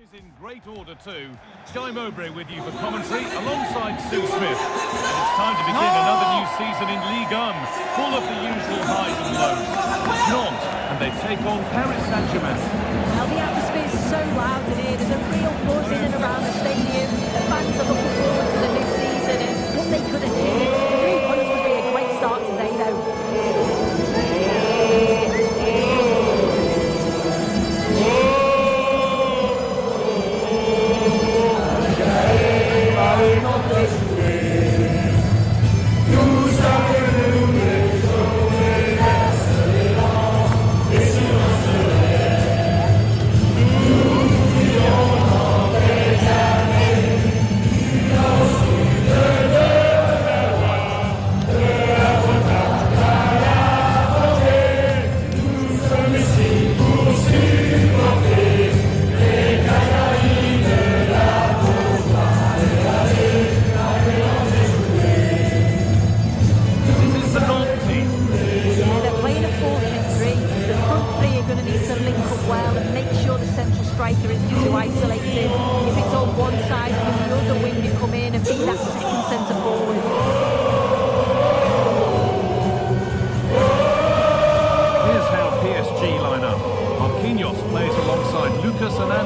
Is in great order too. Guy Mowbray with you for commentary alongside Sue Smith. And it's time to begin another new season in Ligue 1, full of the usual highs and lows. It's Nantes, and they take on Paris Saint-Germain. Well, the atmosphere is so loud in here. There's a real buzz in and around the stadium. The fans are looking forward to the new season and what they could achieve. 3 points would be a great start today, though.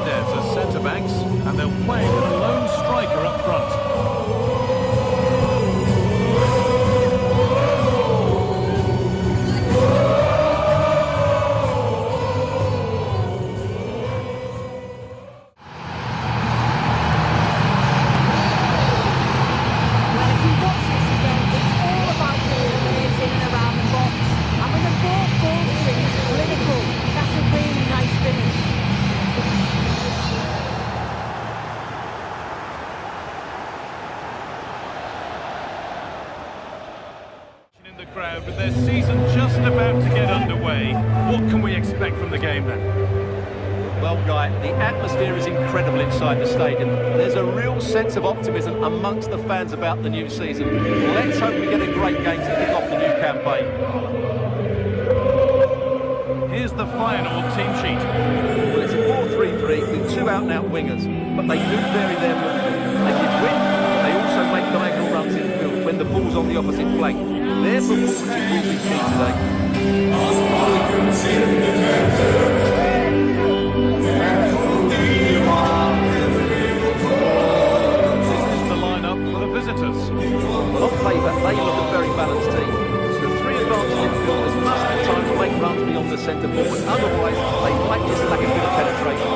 As centre-backs, and they'll play with a lone striker up front. Well, if you watch this again, it's all about coordinating in and around the box. And when the ball falls to it, it's clinical. That's a really nice finish. In the crowd, with their season just about to get underway, what can we expect from the game then? Well, Guy, the atmosphere is incredible inside the stadium. There's a real sense of optimism amongst the fans about the new season. Let's hope we get a great game to kick off the new campaign. Here's the Feyenoord team sheet. Well, it's a 4-3-3 with 2 out-and-out wingers, but they do vary their movement. They can win, but they also make diagonal runs in field when the ball's on the opposite flank. Their performances will be key today. Visitors. Well, on paper, they look a very balanced team. The 3 advanced midfielders must have time to make runs beyond the centre forward. Otherwise, they might just lack a bit of penetration.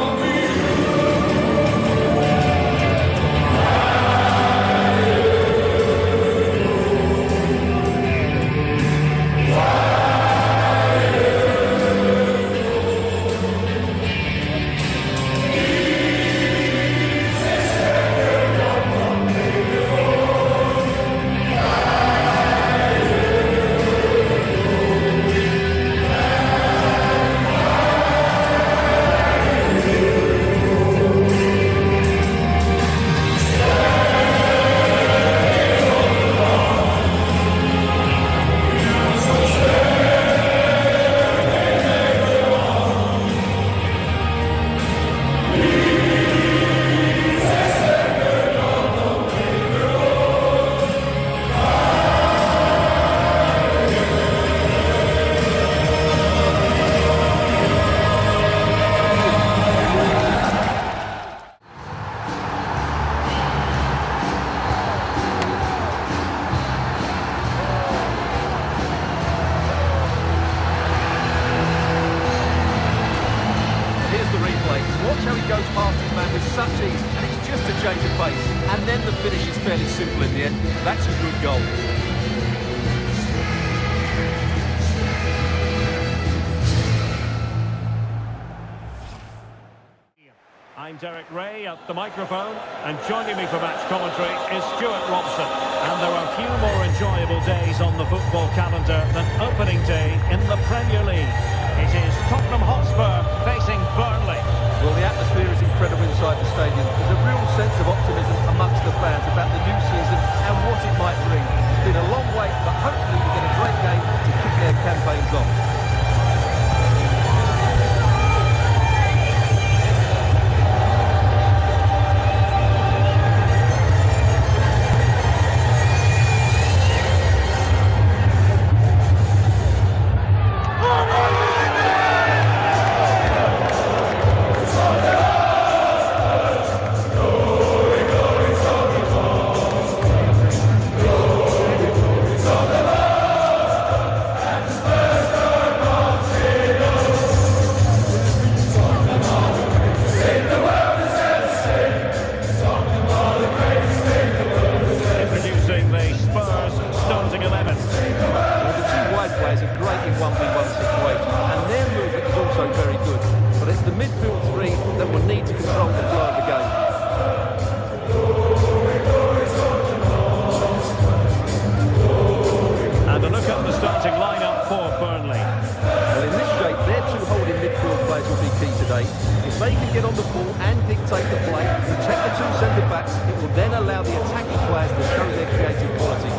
Watch how he goes past his man with such ease, and it's just a change of pace. And then the finish is fairly simple in the end. That's a good goal. I'm Derek Ray at the microphone, and joining me for match commentary is Stuart Robson. And there are few more enjoyable days on the football calendar than opening day in the Premier League. It is Tottenham Hotspur facing Burnley. Well, the atmosphere is incredible inside the stadium. There's a real sense of optimism amongst the fans about the new season and what it might bring. It's been a long wait, but hopefully we get a great game to kick their campaigns off. isolate the play, protect the two centre-backs. It will then allow the attacking players to show their creative quality.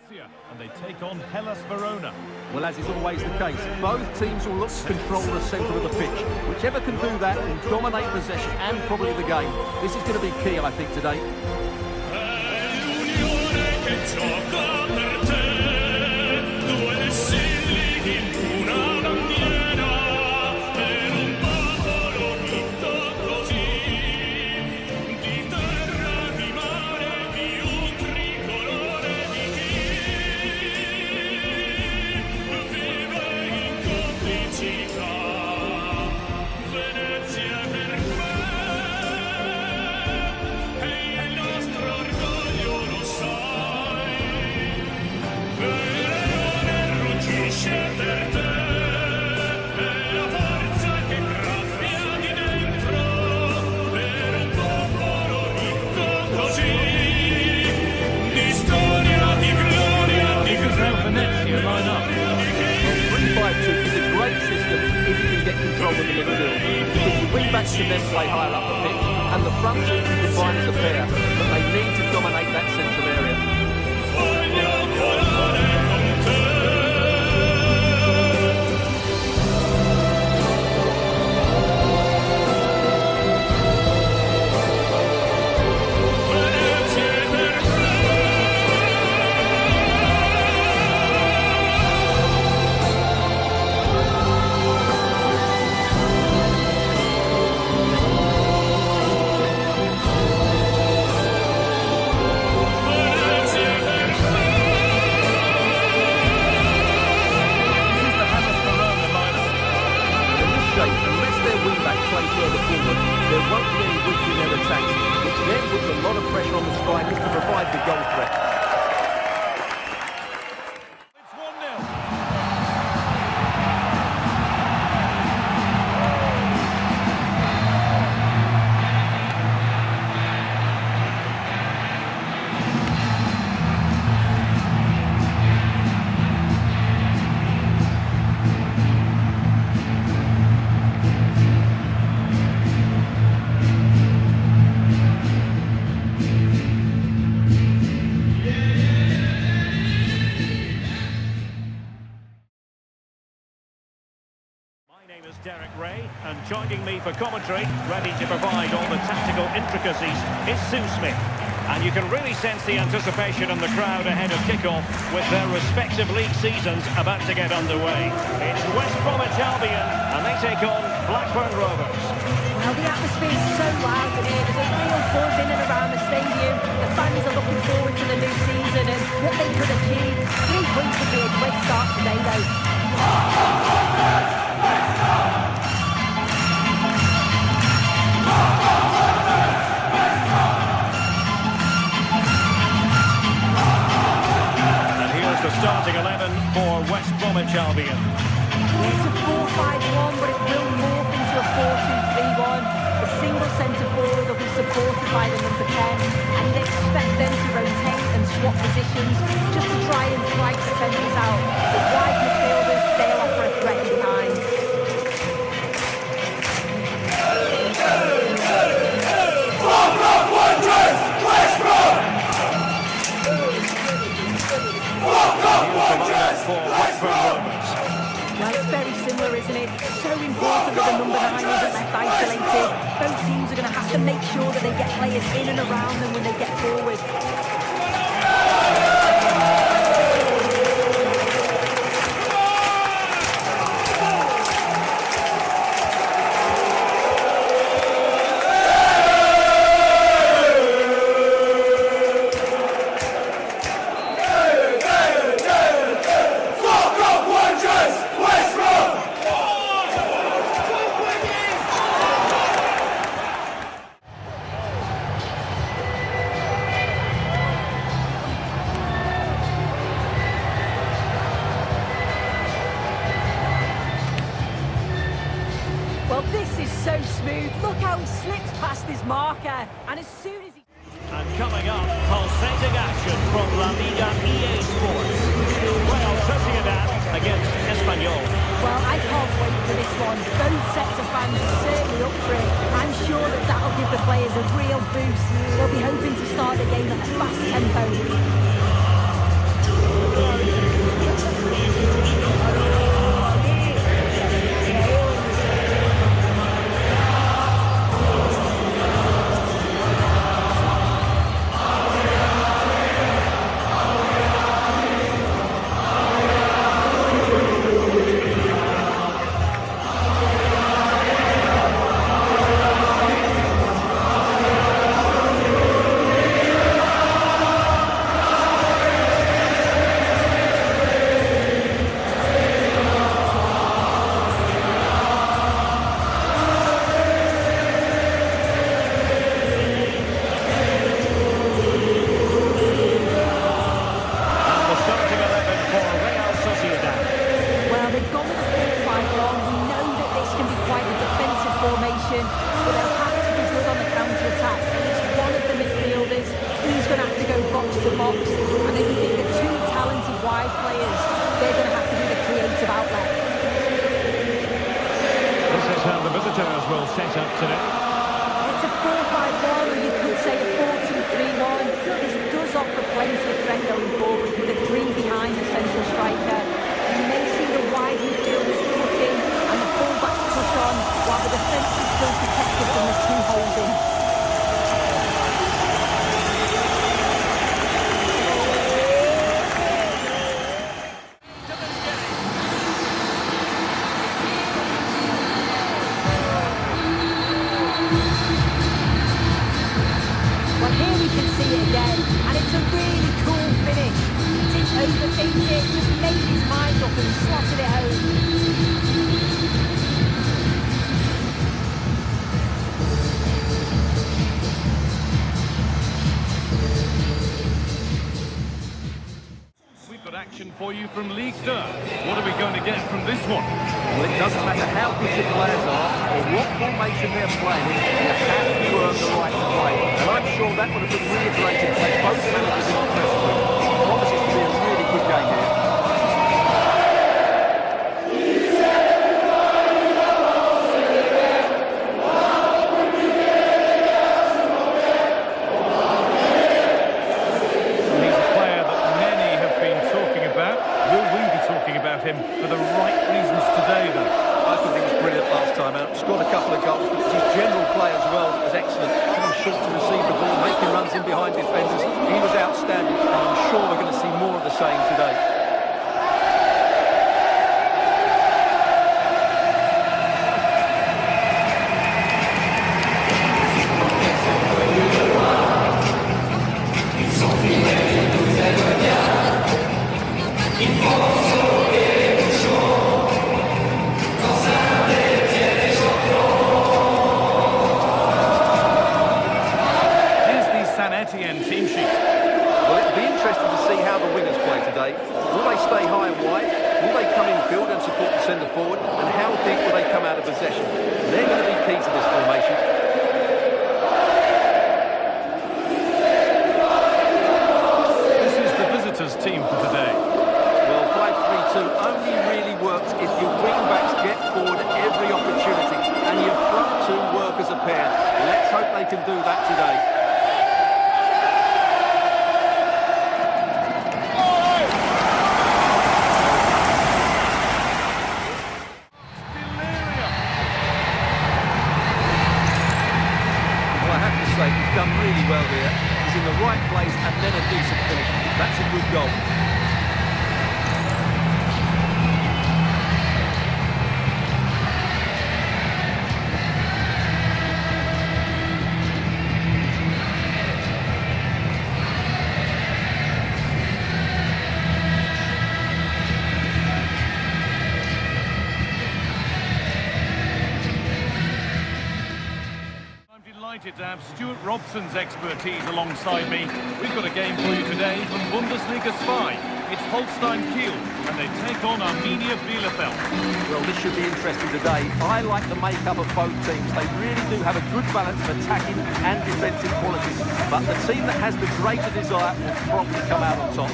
Venezia, and they take on Hellas Verona. Well, as is always the case, both teams will look to control the centre of the pitch. Whichever can do that will dominate possession and probably the game. This is going to be key, I think, today. Venezia line up. 3-5-2 is a great system if you can get control of the midfield. Because the wing-backs can then play higher up the pitch, and the front two can combine as a pair, but they need to dominate that central area. Derek Ray, and joining me for commentary, ready to provide all the tactical intricacies, is Sue Smith. And you can really sense the anticipation in the crowd ahead of kickoff with their respective league seasons about to get underway. It's West Bromwich Albion, and they take on Blackburn Rovers. Well, the atmosphere is so loud in here. There's a real buzz in and around the stadium. The fans are looking forward to the new season and what they could achieve. 3 points would be a great start today, though. The starting 11 for West Bromwich Albion. It's a 4-5-1, but it will morph into a 4-2-3-1. The single centre forward will be supported by the number 10, and you'd expect them to rotate and swap positions just to try and price defenders out. The wide midfielders, they'll offer a threat behind. Well, it's very similar, isn't it? It's so important that the number 9 isn't left isolated. Both teams are going to have to make sure that they get players in and around them when they get forward. Well, this is so smooth. Look how he slips past his marker. And as soon as he... And coming up, pulsating action from La Liga EA Sports. Real Sociedad against Espanyol. Well, I can't wait for this one. Both sets of fans are certainly up for it. I'm sure that that'll give the players a real boost. They'll be hoping to start the game at a fast tempo. But they'll have to be good on the counter-attack. It's one of the midfielders. He's going to have to go box to box. And then you think the 2 talented wide players, they're going to have to be the creative outlet. This is how the visitors will set up today. It's a 4-5-1, or you could say a 4-2-3-1. This does offer plenty of threat going forward with the 3 behind the central striker. You may see the wide midfielders cut in and the full-backs push on, while the defence is still protected from the 2 holding. Well, here we can see it again, and it's a really cool finish. He didn't overthink it, just made his mind up and slotted it home. We've got action for you from League 2. What are we going to get from this one? Well, it doesn't matter how good your players are or what formation they're playing, you have to earn the right to play. And I'm sure that would have been reiterated by both managers in the press room. It promises to be a really good game here. Will we be talking about him for the right reasons today, though? I think he was brilliant time out, scored a couple of goals, but it's his general play as well that was excellent. Coming short to receive the ball, making runs in behind defenders. He was outstanding, and I'm sure we're going to see more of the same today. Etienne team sheet. Well, it'll be interesting to see how the wingers play today. Will they stay high and wide? Will they come in field and support the centre forward? And how deep will they come out of possession? They're going to be key to this formation. This is the visitors' team for today. Well, 5-3-2 only really works if your wing-backs get forward every opportunity and your front two work as a pair. Let's hope they can do that today. He's done really well here. He's in the right place and then a decent finish. That's a good goal. To have Stuart Robson's expertise alongside me. We've got a game for you today from Bundesliga 5. It's Holstein Kiel, and they take on Arminia Bielefeld. Well, this should be interesting today. I like the makeup of both teams. They really do have a good balance of attacking and defensive qualities. But the team that has the greater desire will probably come out on top.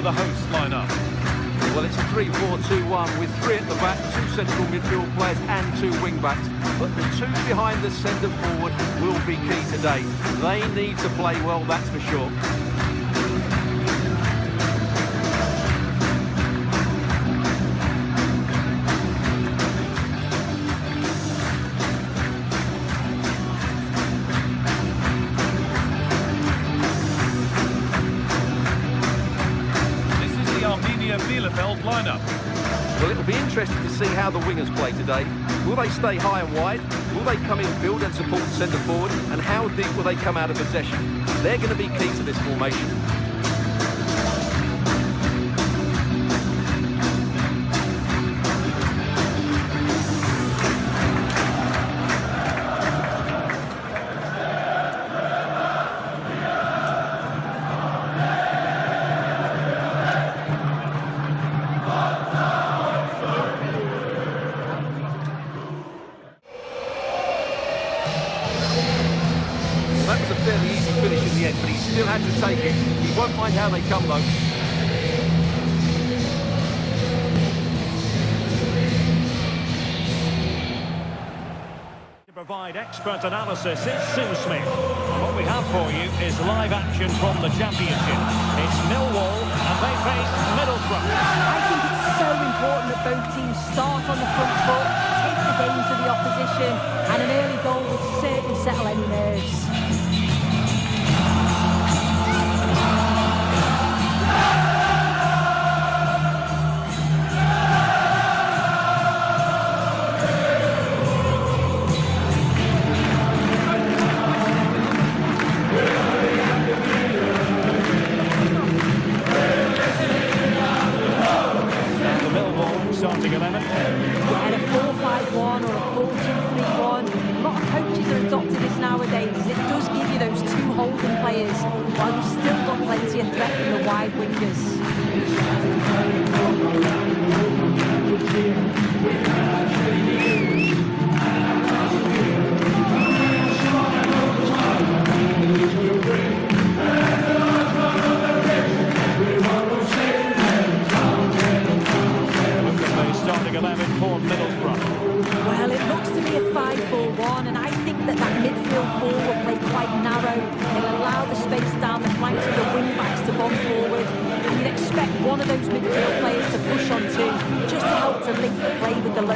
The hosts line up. Well, it's a 3-4-2-1 with 3 at the back, 2 central midfield players and 2 wing-backs. But the 2 behind the centre forward will be key today. They need to play well, that's for sure. Bielefeld lineup. Well, it'll be interesting to see how the wingers play today. Will they stay high and wide? Will they come in field and support the centre forward? And how deep will they come out of possession? They're going to be key to this formation. That was a fairly easy finish in the end, but he still had to take it. He won't mind how they come, though. To provide expert analysis, it's Sue Smith. And what we have for you is live action from the Championship. It's Millwall, and they face Middlesbrough. I think it's so important that both teams start on the front foot, take the game to the opposition, and an early goal will certainly settle any nerves. Starting 11. Yeah, a 4-5-1 or a 4-2-3-1. A lot of coaches are adopting this nowadays. It does give you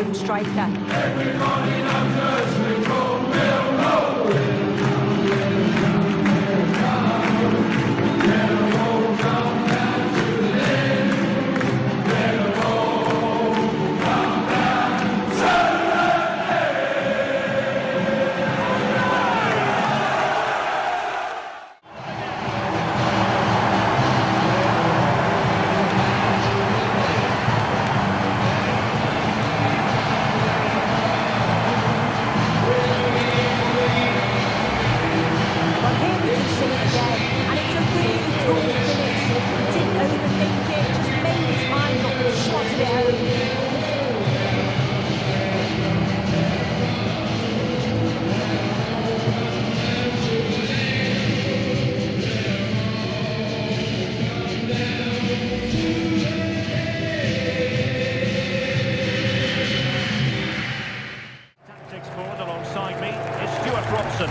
lone striker.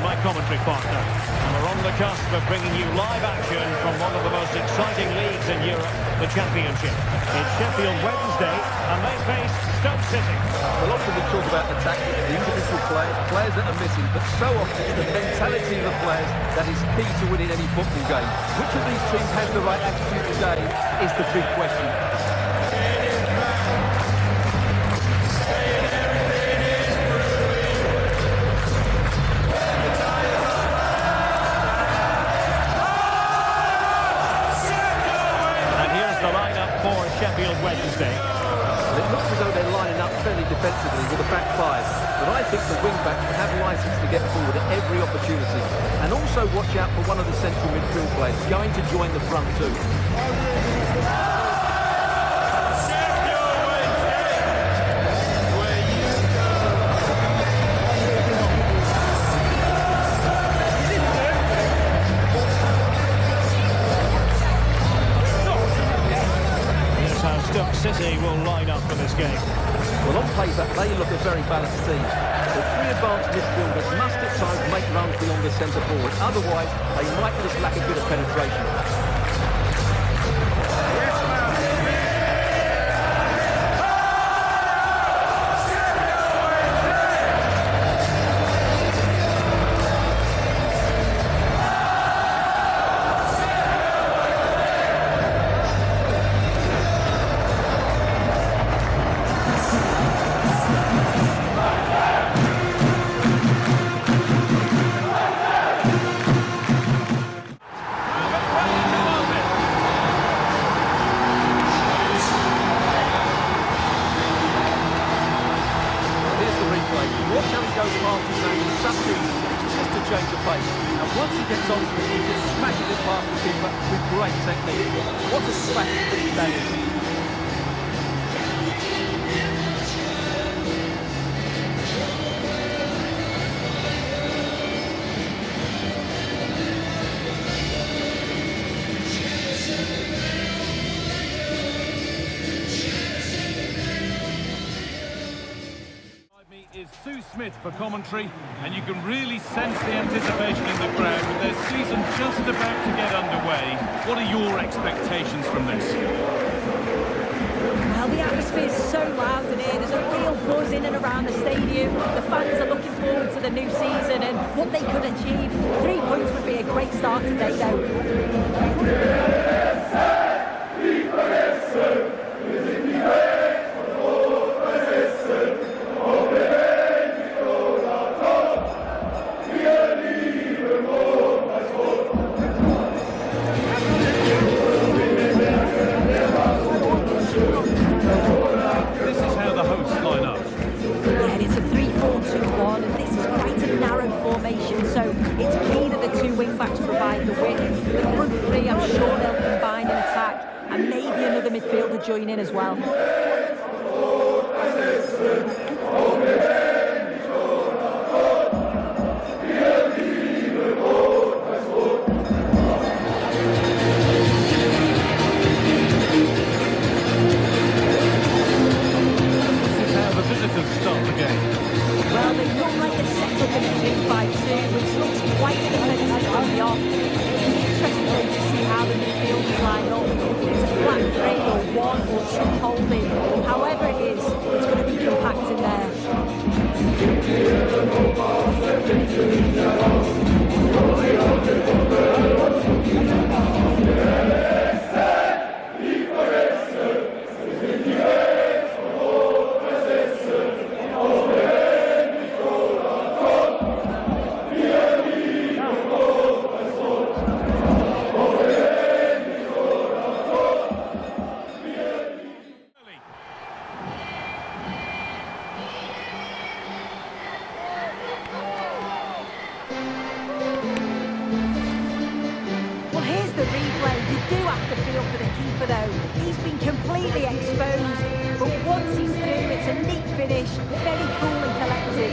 My commentary partner. And we're on the cusp of bringing you live action from one of the most exciting leagues in Europe, the Championship. It's Sheffield Wednesday, and they face Stoke City. Well, often we talk about the tactics, the individual players that are missing, but so often it's the mentality of the players that is key to winning any football game. Which of these teams has the right attitude today is the big question. Sheffield Wednesday. It looks as though they're lining up fairly defensively with a back five, but I think the wing-backs have licence to get forward at every opportunity. And also watch out for one of the central midfield players going to join the front two. City will line up for this game. Well, on paper, they look a very balanced team. The three advanced midfielders must at times make runs beyond the centre forward. Otherwise, they might just lack a bit of penetration. Change of pace. And once he gets on to it, he just smashes it past the keeper with great technique. What a smashing finish that is. Is Sue Smith for commentary, and you can really sense the anticipation in the crowd with their season just about to get underway. What are your expectations from this? Well, the atmosphere is so loud in here. There's a real buzz in and around the stadium. The fans are looking forward to the new season and what they could achieve. 3 points would be a great start today, though. Midfielder join in as well. This is how the visitors start the game. Well, they look like they're set up in a 3-5-2, which looks quite defensive from the off. It'll be interesting to see how the midfielders line up. If it's a flat 3 or 1 or 2 holding, however it is, it's going to be compact in there. the replay. You do have to feel for the keeper though. He's been completely exposed, but once he's through, it's a neat finish, very cool and collected.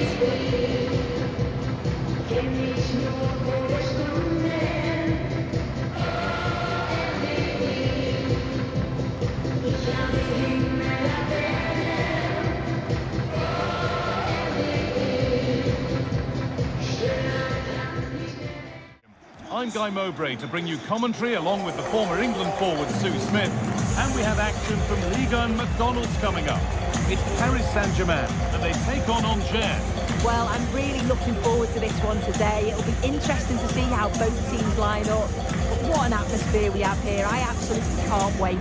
I'm Guy Mowbray to bring you commentary along with the former England forward Sue Smith. And we have action from Liga and McDonald's coming up. It's Paris Saint-Germain and they take on Angers. Well, I'm really looking forward to this one today. It'll be interesting to see how both teams line up. But what an atmosphere we have here. I absolutely can't wait.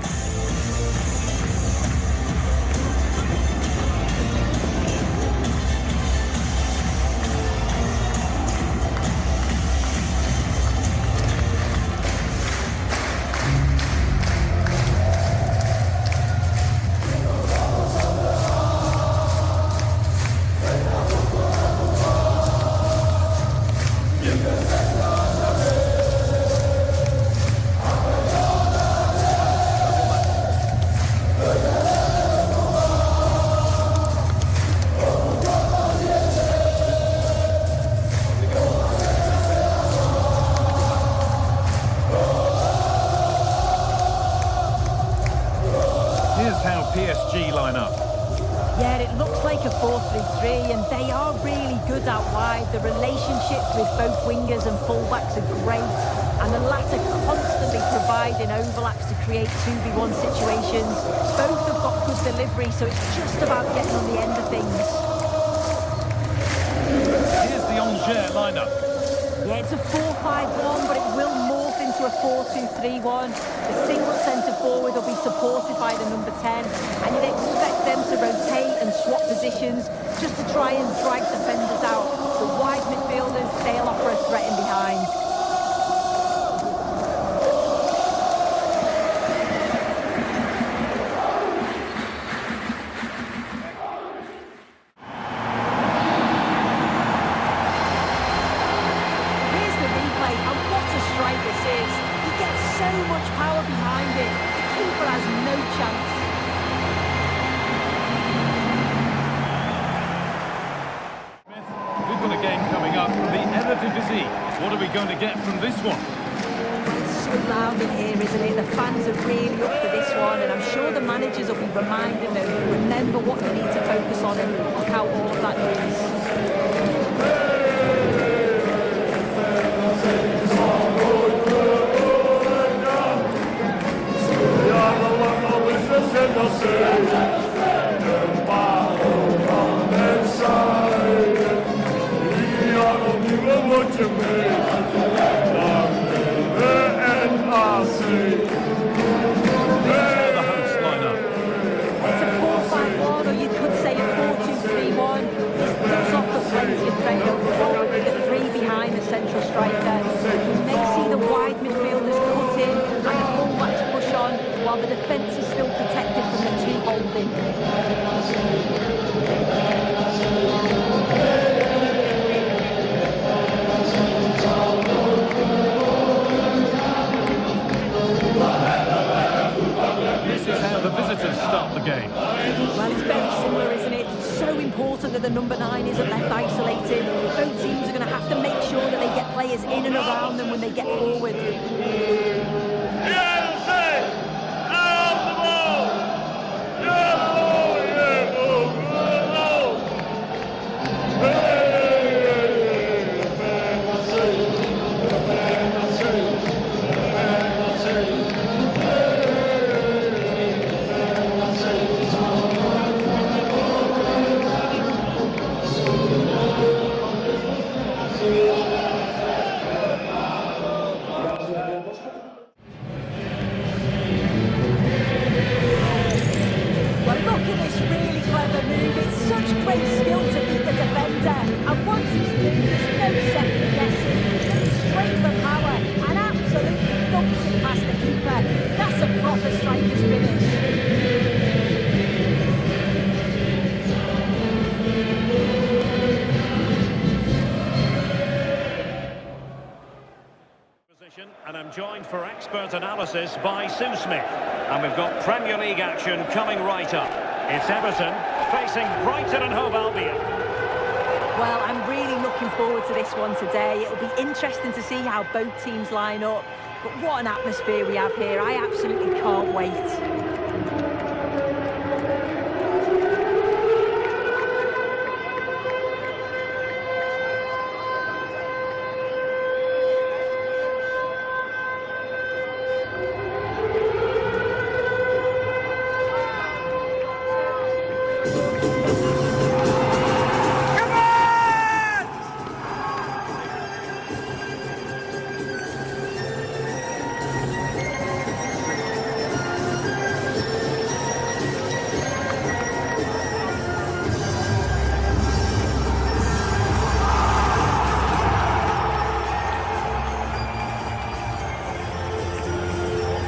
PSG line up. Yeah, it looks like a 4-3-3 and they are really good out wide. The relationships with both wingers and fullbacks are great and the latter constantly providing overlaps to create 2v1 situations. Both have got good delivery, so it's just about getting on the end of things. Here's the Angers lineup. Yeah, it's a 4-5-1, but it will morph into a 4-2-3-1. The single centre forward will be supported by the number 10, and you'd expect them to rotate and swap positions just to try and drag defenders out. The wide midfielders, they'll offer a threat in behind. What are we going to get from this one? It's so loud in here, isn't it? The fans are really up for this one, and I'm sure the managers will be reminding them, remember what you need to focus on and look out all of that noise. The defence is still protected from the two holding. This is how the visitors start the game. Well, it's very similar, isn't it? It's so important that the number 9 isn't left isolated. Both teams are going to have to make sure that they get players in and around them when they get forward. And I'm joined for expert analysis by Sue Smith. And we've got Premier League action coming right up. It's Everton facing Brighton and Hove Albion. Well, I'm really looking forward to this one today. It'll be interesting to see how both teams line up. But what an atmosphere we have here. I absolutely can't wait.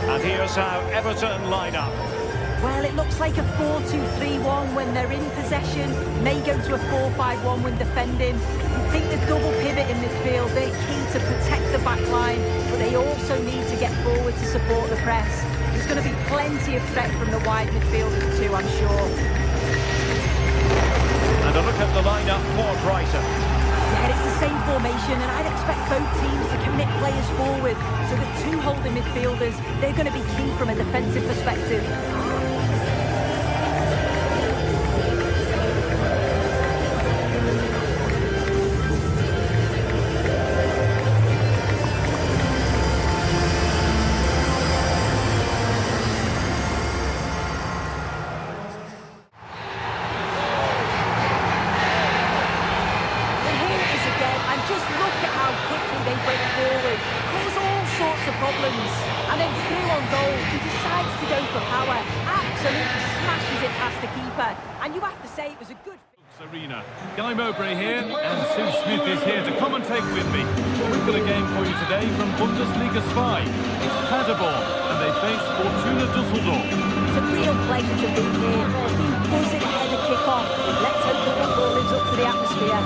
And here's how Everton line up. Well, it looks like a 4-2-3-1 when they're in possession. May go to a 4-5-1 when defending. I think the double pivot in midfield, they're key to protect the back line, but they also need to get forward to support the press. There's going to be plenty of threat from the wide midfielders too, I'm sure. And a look at the lineup for Brighton. Yeah, it's the same formation, and I'd expect both teams to commit players forward. So the two holding midfielders, they're going to be key from a defensive perspective. Problems, and then through on goal, he decides to go for power, absolutely smashes it past the keeper, and you have to say it was a good... Arena. Guy Mowbray here, and Sue Smith is here to commentate with me. We've got a game for you today from Bundesliga 5. It's Paderborn, and they face Fortuna Düsseldorf. It's a real pleasure to be here. It's been buzzing ahead of kick-off. Let's hope the football lives up to the atmosphere.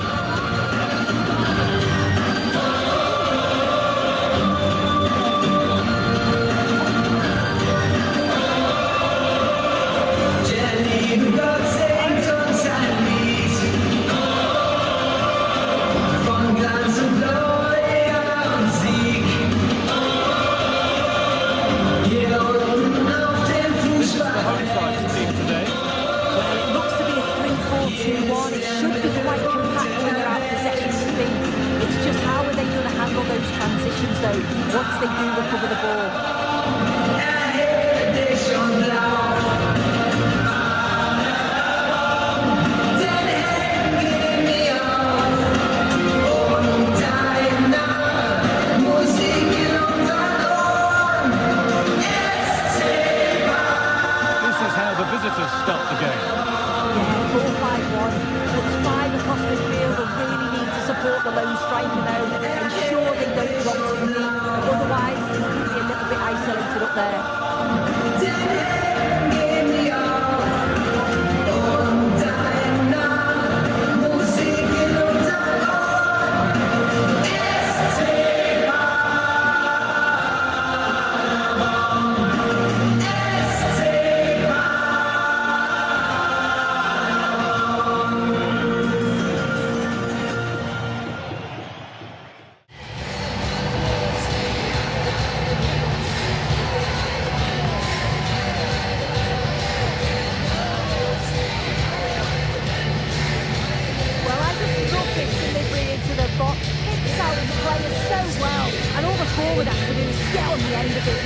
Once they do recover the ball. This is how the visitors start the game. Yeah, 4-5-1. There's 5 across the field and really need to support the lone striker now. Ensure they don't drop too deep. Otherwise, it could be a little bit isolated up there. Forward has to do is get on the end of it,